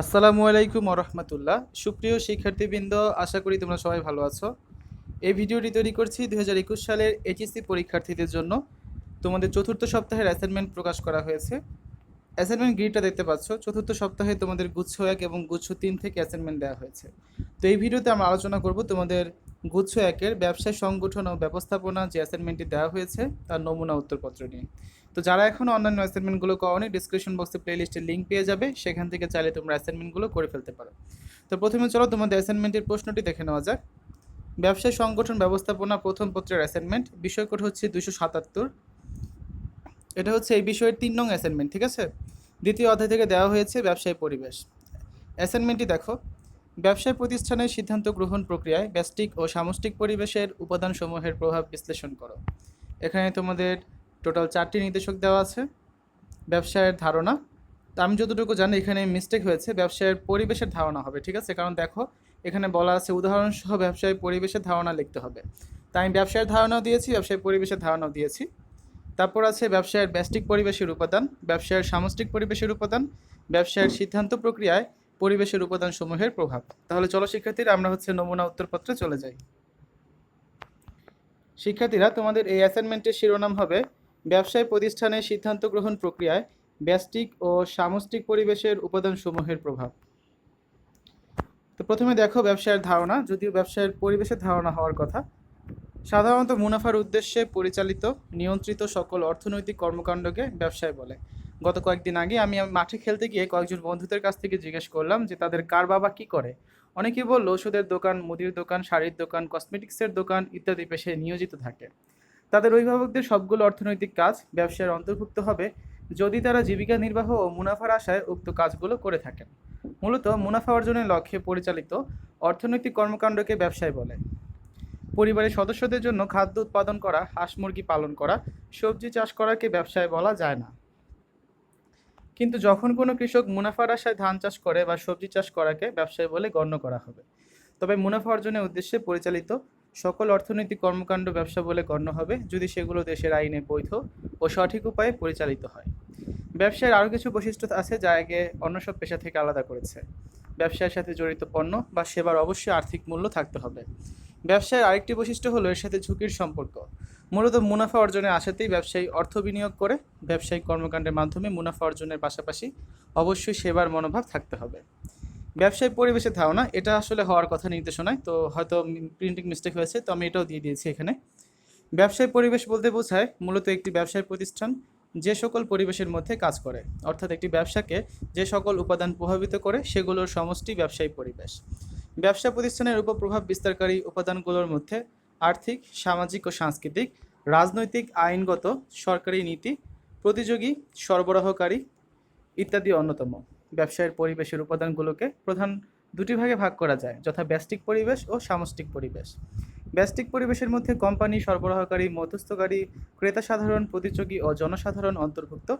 আসসালামু আলাইকুম রহমতুল্লাহ। সুপ্রিয় শিক্ষার্থীবৃন্দ, আশা করি তোমরা সবাই ভালো আছো। এই ভিডিওটি তৈরি করছি 2021 সালের এইচএসসি পরীক্ষার্থীদের জন্য। তোমাদের চতুর্থ সপ্তাহের অ্যাসাইনমেন্ট প্রকাশ করা হয়েছে। অ্যাসাইনমেন্ট গ্রিডটা দেখতে পাচ্ছ। চতুর্থ সপ্তাহে তোমাদের গুচ্ছ 1 এবং গুচ্ছ 3 থেকে অ্যাসাইনমেন্ট দেওয়া হয়েছে। তো এই ভিডিওতে আমরা আলোচনা করব তোমাদের গুচ্ছ 1-এর ব্যবসায় সংগঠন ও ব্যবস্থাপনা যে অ্যাসাইনমেন্টটি দেওয়া হয়েছে তার নমুনা উত্তরপত্র নিয়ে। তো যারা এখনও অন্যান্য অ্যাসাইনমেন্টগুলো করোনি, ডিসক্রিপশন বক্সে প্লেলিস্টের লিঙ্ক পেয়ে যাবে, সেখান থেকে চাইলে তোমরা অ্যাসাইনমেন্টগুলো করে ফেলতে পারো। তো প্রথমে চলো তোমাদের অ্যাসাইনমেন্টের প্রশ্নটি দেখে নেওয়া যাক। ব্যবসায় সংগঠন ব্যবস্থাপনা প্রথম পত্রের অ্যাসাইনমেন্ট, বিষয় কোড হচ্ছে 277। এটা হচ্ছে এই বিষয়ের 3 নং অ্যাসাইনমেন্ট, ঠিক আছে। দ্বিতীয় অধ্যায় থেকে দেওয়া হয়েছে ব্যবসায় পরিবেশ। অ্যাসাইনমেন্টটি দেখো। ব্যবসায় প্রতিষ্ঠানের সিদ্ধান্ত গ্রহণ প্রক্রিয়ায় ব্যষ্টিক ও সামষ্টিক পরিবেশের উপাদানসমূহের প্রভাব বিশ্লেষণ করো। এখানে তোমাদের টোটাল 4টি নির্দেশক দেওয়া আছে। ব্যবসায়ের ধারণা, তা আমি যতটুকু জানি এখানে মিস্টেক হয়েছে, ব্যবসায়ের পরিবেশের ধারণা হবে, ঠিক আছে। কারণ দেখো এখানে বলা আছে উদাহরণসহ ব্যবসায় পরিবেশের ধারণা লিখতে হবে। তাই আমি ব্যবসায়ের ধারণাও দিয়েছি, ব্যবসায় পরিবেশের ধারণাও দিয়েছি। তারপর আছে ব্যবসায়ের ব্যষ্টিক পরিবেশের উপাদান, ব্যবসায়ের সামষ্টিক পরিবেশের উপাদান, ব্যবসায়ের সিদ্ধান্ত প্রক্রিয়ায় পরিবেশের উপাদানসমূহের প্রভাব। তাহলে চলো শিক্ষার্থীরা আমরা নমুনা উত্তরপত্রে চলে যাই। শিক্ষার্থীরা, তোমাদের এই অ্যাসাইনমেন্টের শিরোনাম হবে ব্যবসায় প্রতিষ্ঠানের সিদ্ধান্ত গ্রহণ প্রক্রিয়ায় ব্যষ্টিক ও সামষ্টিক পরিবেশের উপাদানসমূহের প্রভাব। তো প্রথমে দেখো ব্যবসায়ের ধারণা, যদিও ব্যবসায়ের পরিবেশের ধারণা হওয়ার কথা। সাধারণত মুনাফার উদ্দেশ্যে পরিচালিত নিয়ন্ত্রিত সকল অর্থনৈতিক কর্মকাণ্ডকে ব্যবসায় বলে। গত কয়েকদিন আগে আমি মাঠে খেলতে গিয়ে কয়েকজন বন্ধুদের কাছ থেকে জিজ্ঞেস করলাম যে তাদের কার বাবা কী করে। অনেকেই বললো ওষুধের দোকান, মুদির দোকান, শাড়ির দোকান, কসমেটিক্সের দোকান ইত্যাদি পেশায় নিয়োজিত থাকে। তাদের অভিভাবকদের সবগুলো অর্থনৈতিক কাজ ব্যবসায়ের অন্তর্ভুক্ত হবে যদি তারা জীবিকা নির্বাহ ও মুনাফার আশায় উক্ত কাজগুলো করে থাকেন। মূলত মুনাফা অর্জনের লক্ষ্যে পরিচালিত অর্থনৈতিক কর্মকাণ্ডকে ব্যবসায় বলে। পরিবারের সদস্যদের জন্য খাদ্য উৎপাদন করা, হাঁস মুরগি পালন করা, সবজি চাষ করাকে ব্যবসায় বলা যায় না। কিন্তু যখন কোনো কৃষক মুনাফার আশায় ধান চাষ করে বা সবজি চাষ করাকে ব্যবসায় বলে গণ্য করা হবে। তবে মুনাফা অর্জনের উদ্দেশ্যে পরিচালিত সকল অর্থনৈতিক কর্মকাণ্ড ব্যবসা বলে গণ্য হবে যদি সেগুলো দেশের আইনে বৈধ ও সঠিক উপায়ে পরিচালিত হয়। ব্যবসায়ের আরও কিছু বৈশিষ্ট্য আছে যা একে অন্য সব পেশা থেকে আলাদা করেছে। ব্যবসায়ের সাথে জড়িত পণ্য বা সেবার অবশ্যই আর্থিক মূল্য থাকতে হবে। ব্যবসায়ের আরেকটি বৈশিষ্ট্য হলো এর সাথে ঝুঁকির সম্পর্ক। মূলত মুনাফা অর্জনের আশাতেই ব্যবসায়ী অর্থ বিনিয়োগ করে। ব্যবসায়িক কর্মকাণ্ডের মাধ্যমে মুনাফা অর্জনের পাশাপাশি অবশ্যই সেবার মনোভাব থাকতে হবে। ব্যবসায়িক পরিবেশের ধারণা, এটা আসলে হওয়ার কথা নির্দেশনায়, তো হয়তো প্রিন্টিং মিস্টেক হয়েছে, তো আমি এটাও দিয়ে দিয়েছি এখানে। ব্যবসায়িক পরিবেশ বলতে বোঝায় মূলত একটি ব্যবসায়িক প্রতিষ্ঠান যে সকল পরিবেশের মধ্যে কাজ করে, অর্থাৎ একটি ব্যবসাকে যে সকল উপাদান প্রভাবিত করে সেগুলোর সমষ্টি ব্যবসায়িক পরিবেশ। ব্যবসা প্রতিষ্ঠানের উপর প্রভাব বিস্তারকারী উপাদানগুলোর মধ্যে আর্থিক, সামাজিক ও সাংস্কৃতিক, রাজনৈতিক, আইনগত, সরকারি নীতি, প্রতিযোগী, সরবরাহকারী ইত্যাদি অন্যতম। ব্যবসায়ের পরিবেশের উপাদানগুলোকে প্রধান দুটি ভাগে ভাগ করা যায়, যথা ব্যষ্টিক পরিবেশ ও সামষ্টিক পরিবেশ। ব্যষ্টিক পরিবেশের মধ্যে কোম্পানি, সরবরাহকারী, মধ্যস্থকারী, ক্রেতা সাধারণ, প্রতিযোগী ও জনসাধারণ অন্তর্ভুক্ত।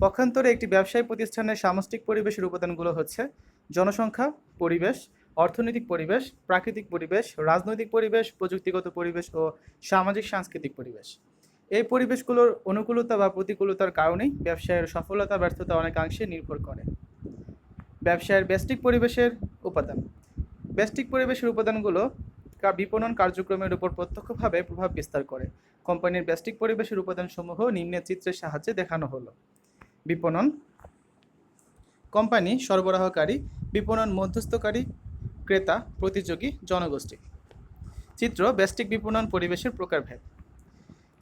পক্ষান্তরে একটি ব্যবসায়ী প্রতিষ্ঠানের সামষ্টিক পরিবেশের উপাদানগুলো হচ্ছে জনসংখ্যা, পরিবেশ, অর্থনৈতিক পরিবেশ, প্রাকৃতিক পরিবেশ, রাজনৈতিক পরিবেশ, প্রযুক্তিগত পরিবেশ ও সামাজিক সাংস্কৃতিক পরিবেশ। এই পরিবেশগুলোর অনুকূলতা বা প্রতিকূলতার কারণেই ব্যবসায়ের সফলতা ব্যর্থতা অনেকাংশে নির্ভর করে। ব্যবসায়ের ব্যষ্টিক পরিবেশের উপাদান। ব্যষ্টিক পরিবেশের উপাদানগুলো বিপণন কার্যক্রমের উপর প্রত্যক্ষভাবে প্রভাব বিস্তার করে। কোম্পানির ব্যষ্টিক পরিবেশের উপাদানসমূহ নিম্নের চিত্রের সাহায্যে দেখানো হলো। বিপণন, কোম্পানি, সরবরাহকারী, বিপণন মধ্যস্থকারী, ক্রেতা, প্রতিযোগী, জনগোষ্ঠী। চিত্র ব্যষ্টিক বিপণন পরিবেশের প্রকারভেদ।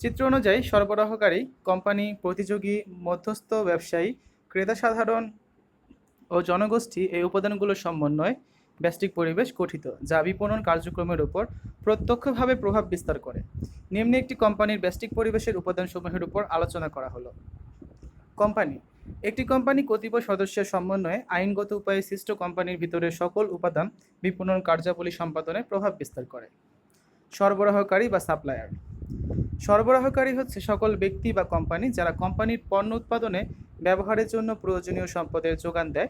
চিত্র অনুযায়ী সরবরাহকারী, কোম্পানি, প্রতিযোগী, মধ্যস্থ ব্যবসায়ী, ক্রেতা সাধারণ ও জনগোষ্ঠী এই উপাদানগুলোর সমন্বয়ে ব্যষ্টিক পরিবেশ গঠিত, যা বিপণন কার্যক্রমের উপর প্রত্যক্ষভাবে প্রভাব বিস্তার করে। নিম্নে একটি কোম্পানির ব্যষ্টিক পরিবেশের উপাদানসমূহের উপর আলোচনা করা হলো। কোম্পানি। একটি কোম্পানি কতিপয় সদস্যের সমন্বয়ে আইনগত উপায়ে সৃষ্ট কোম্পানির ভিতরে সকল উপাদান বিপণন কার্যাবলী সম্পাদনে প্রভাব বিস্তার করে। সরবরাহকারী বা সাপ্লায়ার। সরবরাহকারী হচ্ছে সকল ব্যক্তি বা কোম্পানি যারা কোম্পানির পণ্য উৎপাদনে ব্যবহারের জন্য প্রয়োজনীয় সম্পদের যোগান দেয়।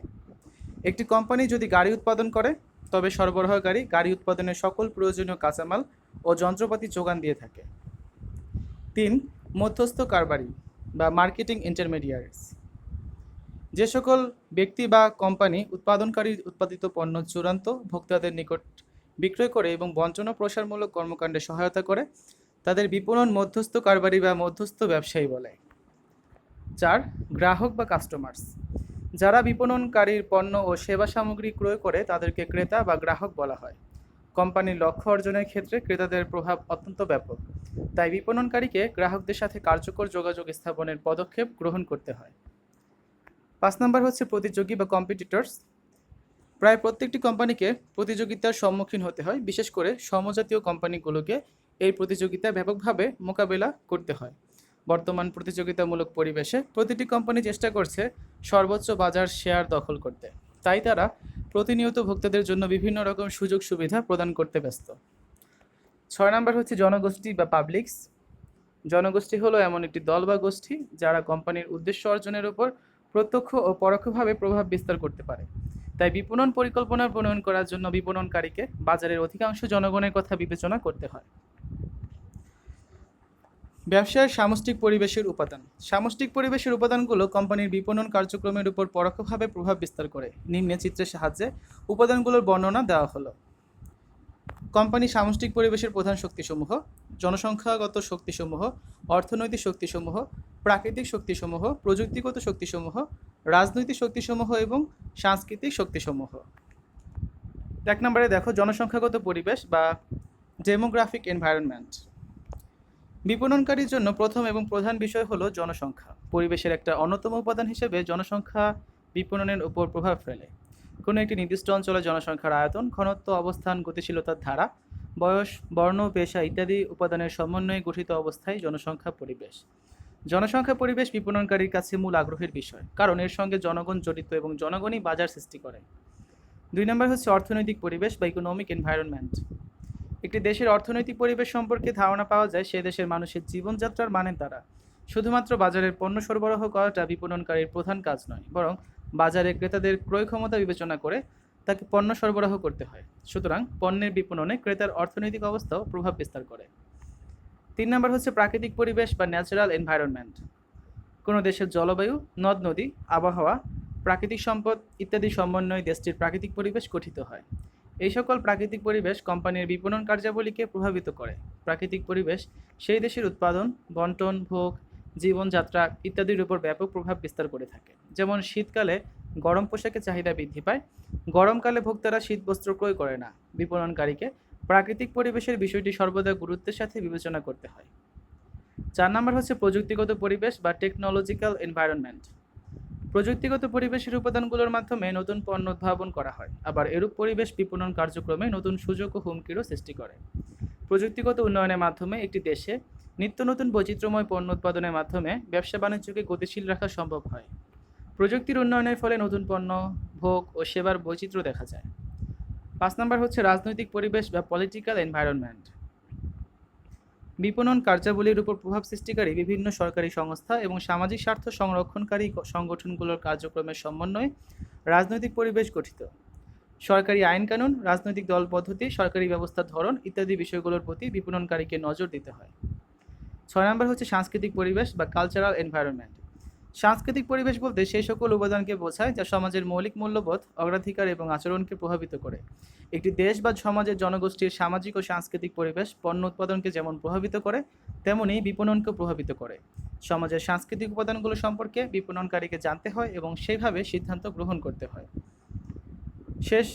একটি কোম্পানি যদি গাড়ি উৎপাদন করে তবে সরবরাহকারী গাড়ি উৎপাদনের সকল প্রয়োজনীয় কাঁচামাল ও যন্ত্রপাতি যোগান দিয়ে থাকে। 3. মধ্যস্থ কারবারি বা মার্কেটিং ইন্টারমিডিয়ারিস। যে সকল ব্যক্তি বা কোম্পানি উৎপাদনকারী উৎপাদিত পণ্য চূড়ান্ত ভোক্তাদের নিকট বিক্রয় করে এবং বঞ্চনা প্রসারমূলক কর্মকাণ্ডে সহায়তা করে তাদের বিপণন মধ্যস্থ কারবারি বা মধ্যস্থ ব্যবসায়ী বলে। 4. গ্রাহক বা কাস্টমার্স। যারা বিপণনকারীর পণ্য ও সেবা সামগ্রী ক্রয় করে তাদেরকে ক্রেতা বা গ্রাহক বলা হয়। কোম্পানির লক্ষ্য অর্জনের ক্ষেত্রে ক্রেতাদের প্রভাব অত্যন্ত ব্যাপক, তাই বিপণনকারীকে গ্রাহকদের সাথে কার্যকর যোগাযোগ স্থাপনের পদক্ষেপ গ্রহণ করতে হয়। 5 নম্বর হচ্ছে প্রতিযোগী বা কম্পিটিটরস। প্রায় প্রত্যেকটি কোম্পানিকে প্রতিযোগিতার সম্মুখীন হতে হয়, বিশেষ করে সমজাতীয় কোম্পানিগুলোকে এই প্রতিযোগিতা ব্যাপকভাবে মোকাবেলা করতে হয়। বর্তমান প্রতিযোগিতামূলক পরিবেশে প্রতিটি কোম্পানি চেষ্টা করছে সর্বোচ্চ বাজার শেয়ার দখল করতে, তাই তারা প্রতিনিয়ত ভোক্তাদের জন্য বিভিন্ন রকম সুযোগ সুবিধা প্রদান করতে ব্যস্ত। 6 নম্বর হচ্ছে জনগোষ্ঠী বা পাবলিক্স। জনগোষ্ঠী হলো এমন একটি দল বা গোষ্ঠী যারা কোম্পানির উদ্দেশ্য অর্জনের উপর প্রত্যক্ষ ও পরোক্ষভাবে প্রভাব বিস্তার করতে পারে। তাই বিপণন পরিকল্পনা প্রণয়ন করার জন্য বিপণনকারীকে বাজারের অধিকাংশ জনগণের কথা বিবেচনা করতে হয়। ব্যবসায়ের সামষ্টিক পরিবেশের উপাদান। সামষ্টিক পরিবেশের উপাদানগুলো কোম্পানির বিপণন কার্যক্রমের উপর পরোক্ষভাবে প্রভাব বিস্তার করে। নিম্নে চিত্রের সাহায্যে উপাদানগুলোর বর্ণনা দেওয়া হলো। কোম্পানি সামষ্টিক পরিবেশের প্রধান শক্তিসমূহ: জনসংখ্যাগত শক্তিসমূহ, অর্থনৈতিক শক্তিসমূহ, প্রাকৃতিক শক্তিসমূহ, প্রযুক্তিগত শক্তিসমূহ, রাজনৈতিক শক্তিসমূহ এবং সাংস্কৃতিক শক্তিসমূহ। 1 নম্বরে দেখো জনসংখ্যাগত পরিবেশ বা ডেমোগ্রাফিক এনভায়রনমেন্ট। বিপণনকারীর জন্য প্রথম এবং প্রধান বিষয় হলো জনসংখ্যা। পরিবেশের একটা অন্যতম উপাদান হিসেবে জনসংখ্যা বিপণনের উপর প্রভাব ফেলে। কোনো একটি নির্দিষ্ট অঞ্চলে জনসংখ্যার আয়তন, ঘনত্ব, অবস্থান, গতিশীলতার ধারা, বয়স, বর্ণ, পেশা ইত্যাদি উপাদানের সমন্বয়ে গঠিত অবস্থায় জনসংখ্যা পরিবেশ। জনসংখ্যা পরিবেশ বিপণনকারীর কাছে মূল আগ্রহের বিষয়, কারণ এর সঙ্গে জনগণ জড়িত এবং জনগণই বাজার সৃষ্টি করে। 2 নম্বর হচ্ছে অর্থনৈতিক পরিবেশ বা ইকোনমিক এনভায়রনমেন্ট। একটি দেশের অর্থনৈতিক পরিবেশ সম্পর্কে ধারণা পাওয়া যায় সে দেশের মানুষের জীবনযাত্রার মানের দ্বারা। শুধুমাত্র বাজারের পণ্য সরবরাহ করাটা বিপণনকারীর প্রধান কাজ নয়, বরং বাজারে ক্রেতাদের ক্রয় ক্ষমতা বিবেচনা করে তাকে পণ্য সরবরাহ করতে হয়। সুতরাং পণ্যের বিপণনে ক্রেতার অর্থনৈতিক অবস্থাও প্রভাব বিস্তার করে। 3 নম্বর হচ্ছে প্রাকৃতিক পরিবেশ বা ন্যাচারাল এনভায়রনমেন্ট। কোনো দেশের জলবায়ু, নদ নদী, আবহাওয়া, প্রাকৃতিক সম্পদ ইত্যাদি সমন্বয়ে দেশটির প্রাকৃতিক পরিবেশ গঠিত হয়। এই সকল প্রাকৃতিক পরিবেশ কোম্পানির বিপণন কার্যাবলীকে প্রভাবিত করে। প্রাকৃতিক পরিবেশ সেই দেশের উৎপাদন, বণ্টন, ভোগ, জীবনযাত্রা ইত্যাদির উপর ব্যাপক প্রভাব বিস্তার করে থাকে। যেমন শীতকালে গরম পোশাকের চাহিদা বৃদ্ধি পায়, গরমকালে ভোক্তারা শীত বস্ত্র ক্রয় করে না। বিপণনকারীকে প্রাকৃতিক পরিবেশের বিষয়টি সর্বদা গুরুত্বের সাথে বিবেচনা করতে হয়। 4 নম্বর হচ্ছে প্রযুক্তিগত পরিবেশ বা টেকনোলজিক্যাল এনভায়রনমেন্ট। প্রযুক্তিগত পরিবেশের উপাদানগুলোর মাধ্যমে নতুন পণ্য উদ্ভাবন করা হয়, আবার এরূপ পরিবেশ বিপণন কার্যক্রমে নতুন সুযোগ ও হুমকিরও সৃষ্টি করে। প্রযুক্তিগত উন্নয়নের মাধ্যমে একটি দেশে নিত্য নতুন বৈচিত্র্যময় পণ্য উৎপাদনের মাধ্যমে ব্যবসা বাণিজ্যকে গতিশীল রাখা সম্ভব হয়। প্রযুক্তির উন্নয়নের ফলে নতুন পণ্য, ভোগ ও সেবার বৈচিত্র্য দেখা যায়। 5 নম্বর হচ্ছে রাজনৈতিক পরিবেশ বা পলিটিক্যাল এনভায়রনমেন্ট। বিপণন কার্যাবলীর উপর প্রভাব সৃষ্টিকারী বিভিন্ন সরকারি সংস্থা এবং সামাজিক স্বার্থ সংরক্ষণকারী সংগঠনগুলোর কার্যক্রমের সমন্বয়ে রাজনৈতিক পরিবেশ গঠিত। সরকারি আইনকানুন, রাজনৈতিক দল পদ্ধতি, সরকারি ব্যবস্থার ধরন ইত্যাদি বিষয়গুলোর প্রতি বিপণনকারীকে নজর দিতে হয়। 6 নম্বর হচ্ছে সাংস্কৃতিক পরিবেশ বা কালচারাল এনভায়রনমেন্ট। সাংস্কৃতিক পরিবেশ বলতে সেই সকল উপাদানকে বোঝায় যা সমাজের মৌলিক মূল্যবোধ, অগ্রাধিকার এবং আচরণকে প্রভাবিত করে। একটি দেশ বা সমাজের জনগোষ্ঠীর সামাজিক ও সাংস্কৃতিক পরিবেশ পণ্য উৎপাদনকে যেমন প্রভাবিত করে, তেমনি বিপণনকেও প্রভাবিত করে। সমাজের সাংস্কৃতিক উপাদানগুলো সম্পর্কে বিপণনকারীকে জানতে হয় এবং সেইভাবে সিদ্ধান্ত গ্রহণ করতে হয়। শেষ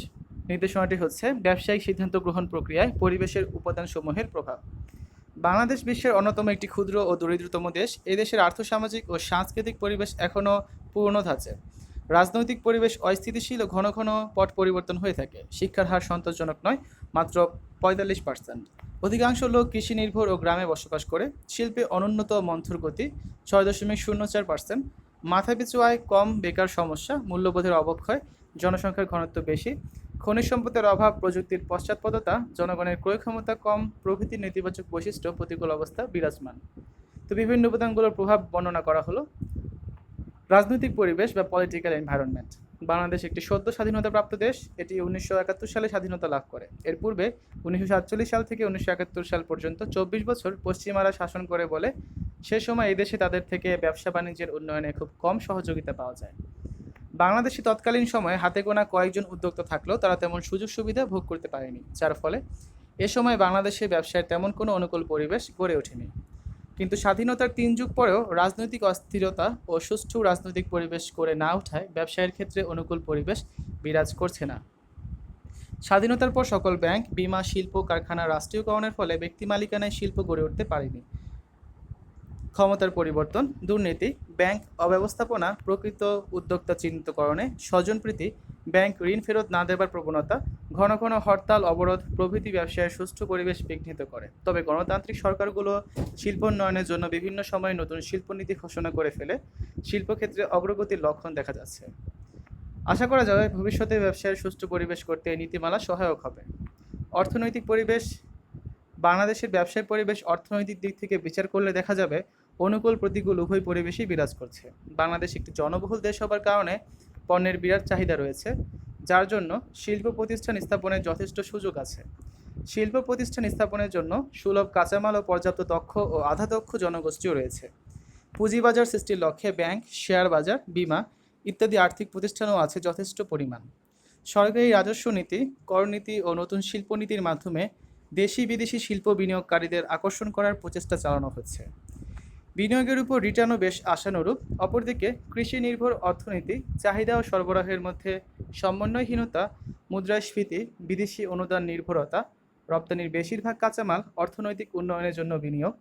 নির্দেশনাটি হচ্ছে ব্যবসায়িক সিদ্ধান্ত গ্রহণ প্রক্রিয়ায় পরিবেশের উপাদানসমূহের প্রভাব। বাংলাদেশ বিশ্বের অন্যতম একটি ক্ষুদ্র ও দরিদ্রতম দেশ। এই দেশের আর্থসামাজিক ও সাংস্কৃতিক পরিবেশ এখনও পুরনো ধাঁচের। রাজনৈতিক পরিবেশ অস্থিতিশীল ও ঘন ঘন পট পরিবর্তন হয়ে থাকে। শিক্ষার হার সন্তোষজনক নয়, মাত্র 45%। অধিকাংশ লোক কৃষি নির্ভর ও গ্রামে বসবাস করে। শিল্পে অনুন্নত মন্থর গতি 6.04%। মাথাপিছু আয় কম, বেকার সমস্যা, মূল্যবোধের অবক্ষয়, জনসংখ্যার ঘনত্ব বেশি, খনিজ সম্পদের অভাব, প্রযুক্তির পশ্চাৎপদতা, জনগণের ক্রয় ক্ষমতা কম প্রভৃতি নেতিবাচক বৈশিষ্ট্য প্রতিকূল অবস্থা বিরাজমান। তো বিভিন্ন উপাদানগুলোর প্রভাব বর্ণনা করা হলো। রাজনৈতিক পরিবেশ বা পলিটিক্যাল এনভায়রনমেন্ট। বাংলাদেশ একটি সদ্য স্বাধীনতাপ্রাপ্ত দেশ। এটি 1971 সালে স্বাধীনতা লাভ করে। এর পূর্বে 1947 সাল থেকে 1971 সাল পর্যন্ত 24 বছর পশ্চিমারা শাসন করে বলে সে সময় এই দেশে তাদের থেকে ব্যবসা বাণিজ্যের উন্নয়নে খুব কম সহযোগিতা পাওয়া যায়। বাংলাদেশে তৎকালীন সময়ে হাতে গোনা কয়েকজন উদ্যোক্তা থাকলেও তারা তেমন সুযোগ সুবিধা ভোগ করতে পারেনি, যার ফলে এ সময় বাংলাদেশে ব্যবসায়ের তেমন কোনো অনুকূল পরিবেশ গড়ে ওঠেনি। কিন্তু স্বাধীনতার 3 যুগ পরেও রাজনৈতিক অস্থিরতা ও সুষ্ঠু রাজনৈতিক পরিবেশ গড়ে না ওঠায় ব্যবসায়ের ক্ষেত্রে অনুকূল পরিবেশ বিরাজ করছে না। স্বাধীনতার পর সকল ব্যাংক, বীমা, শিল্প কারখানা রাষ্ট্রীয়করণের ফলে ব্যক্তি মালিকানায় শিল্প গড়ে উঠতে পারেনি। ক্ষমতার পরিবর্তন, দুর্নীতি, ব্যাংক অব্যবস্থাপনা, প্রকৃত উদ্যোক্তা চিহ্নিতকরণে স্বজনপ্রীতি, ব্যাংক ঋণ ফেরত না দেবার প্রবণতা, ঘন ঘন হরতাল, অবরোধ প্রভৃতি ব্যবসায়ের সুষ্ঠু পরিবেশ বিঘ্নিত করে। তবে গণতান্ত্রিক সরকারগুলো শিল্পোন্নয়নের জন্য বিভিন্ন সময়ে নতুন শিল্পনীতি ঘোষণা করে ফেলে শিল্পক্ষেত্রে অগ্রগতির লক্ষণ দেখা যাচ্ছে। আশা করা যায় ভবিষ্যতে ব্যবসায়ের সুষ্ঠু পরিবেশ করতে এই নীতিমালা সহায়ক হবে। অর্থনৈতিক পরিবেশ, বাংলাদেশের ব্যবসায় পরিবেশ অর্থনৈতিক দিক থেকে বিচার করলে দেখা যাবে অনুকূল প্রতিকূল উভয় পরিবেশই বিরাজ করছে। বাংলাদেশ একটি জনবহুল দেশ হবার কারণে পণ্যের বিরাট চাহিদা রয়েছে, যার জন্য শিল্প প্রতিষ্ঠান স্থাপনের যথেষ্ট সুযোগ আছে। শিল্প প্রতিষ্ঠান স্থাপনের জন্য সুলভ কাঁচামাল ও পর্যাপ্ত দক্ষ ও আধা দক্ষ জনগোষ্ঠীও রয়েছে। পুঁজিবাজার সৃষ্টির লক্ষ্যে ব্যাংক, শেয়ার বাজার, বীমা ইত্যাদি আর্থিক প্রতিষ্ঠানও আছে যথেষ্ট পরিমাণ। সরকারি রাজস্ব নীতি, করনীতি ও নতুন শিল্পনীতির মাধ্যমে দেশি বিদেশি শিল্প বিনিয়োগকারীদের আকর্ষণ করার প্রচেষ্টা চালানো হচ্ছে। বিনিয়োগের উপর রিটার্নও বেশ আশানুরূপ। অপরদিকে কৃষি নির্ভর অর্থনীতি, চাহিদা ও সরবরাহের মধ্যে সমন্বয়হীনতা, মুদ্রাস্ফীতি, বিদেশি অনুদান নির্ভরতা, রপ্তানির বেশিরভাগ কাঁচামাল, অর্থনৈতিক উন্নয়নের জন্য বিনিয়োগ,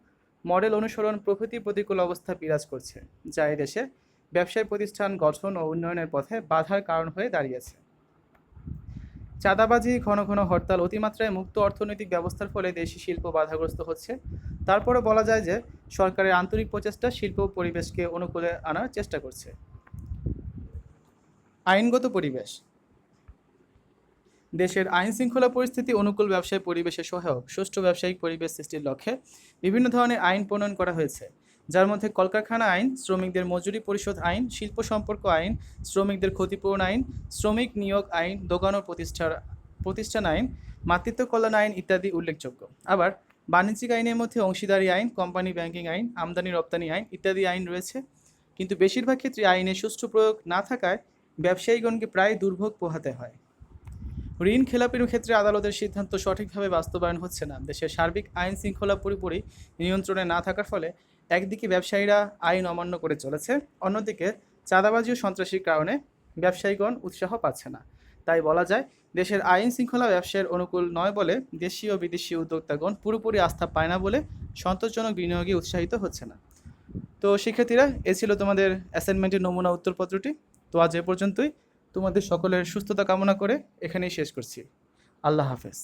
মডেল অনুসরণ প্রভৃতি প্রতিকূল অবস্থা বিরাজ করছে, যা এদেশে ব্যবসায় প্রতিষ্ঠান গঠন ও উন্নয়নের পথে বাধার কারণ হয়ে দাঁড়িয়েছে। চাঁদাবাজি, ঘন ঘন হরতাল, অতিমাত্রায় মুক্ত অর্থনৈতিক ব্যবস্থার ফলে দেশি শিল্প বাধাগ্রস্ত হচ্ছে। তারপরে বলা যায় যে সরকারের আন্তরিক প্রচেষ্টা শিল্প পরিবেশকে অনুকূলে আনার চেষ্টা করছে। আইনগত পরিবেশ, দেশের আইন শৃঙ্খলা পরিস্থিতি অনুকূল ব্যবসায় পরিবেশে সহায়ক। সুষ্ঠু ব্যবসায়িক পরিবেশ সৃষ্টির লক্ষ্যে বিভিন্ন ধরনের আইন প্রণয়ন করা হয়েছে, যার মধ্যে কলকারখানা আইন, শ্রমিকদের মজুরি পরিশোধ আইন, শিল্প সম্পর্ক আইন, শ্রমিকদের ক্ষতিপূরণ আইন, শ্রমিক নিয়োগ আইন, দোকান ও প্রতিষ্ঠান আইন, মাতৃত্ব কল্যাণ আইন ইত্যাদি উল্লেখযোগ্য। আবার বাণিজ্যিক আইনের মধ্যে অংশীদারি আইন, কোম্পানি ব্যাংকিং আইন, আমদানি রপ্তানি আইন ইত্যাদি আইন রয়েছে। কিন্তু বেশিরভাগ ক্ষেত্রে আইনের সুষ্ঠু প্রয়োগ না থাকায় ব্যবসায়ীগণকে প্রায় দুর্ভোগ পোহাতে হয়। ঋণ খেলাপির ক্ষেত্রে আদালতের সিদ্ধান্ত সঠিকভাবে বাস্তবায়ন হচ্ছে না। দেশের সার্বিক আইন শৃঙ্খলা পুরোপুরি নিয়ন্ত্রণে না থাকার ফলে একদিকে ব্যবসায়ীরা আইন অমান্য করে চলেছে, অন্যদিকে চাঁদাবাজি ও সন্ত্রাসীর কারণে ব্যবসায়ীগণ উৎসাহ পাচ্ছে না। তাই বলা যায় দেশের আইন শৃঙ্খলা ব্যবসায়ের অনুকূল নয় বলে দেশীয় ও বিদেশি উদ্যোক্তাগণ পুরোপুরি আস্থা পায় না বলে সন্তোষজনক বিনিয়োগে উৎসাহিত হচ্ছে না। তো শিক্ষার্থীরা, এ ছিল তোমাদের অ্যাসাইনমেন্টের নমুনা উত্তরপত্রটি। তো আজ এ পর্যন্তই। তোমাদের সকলের সুস্থতা কামনা করে এখানেই শেষ করছি। আল্লাহ হাফেজ।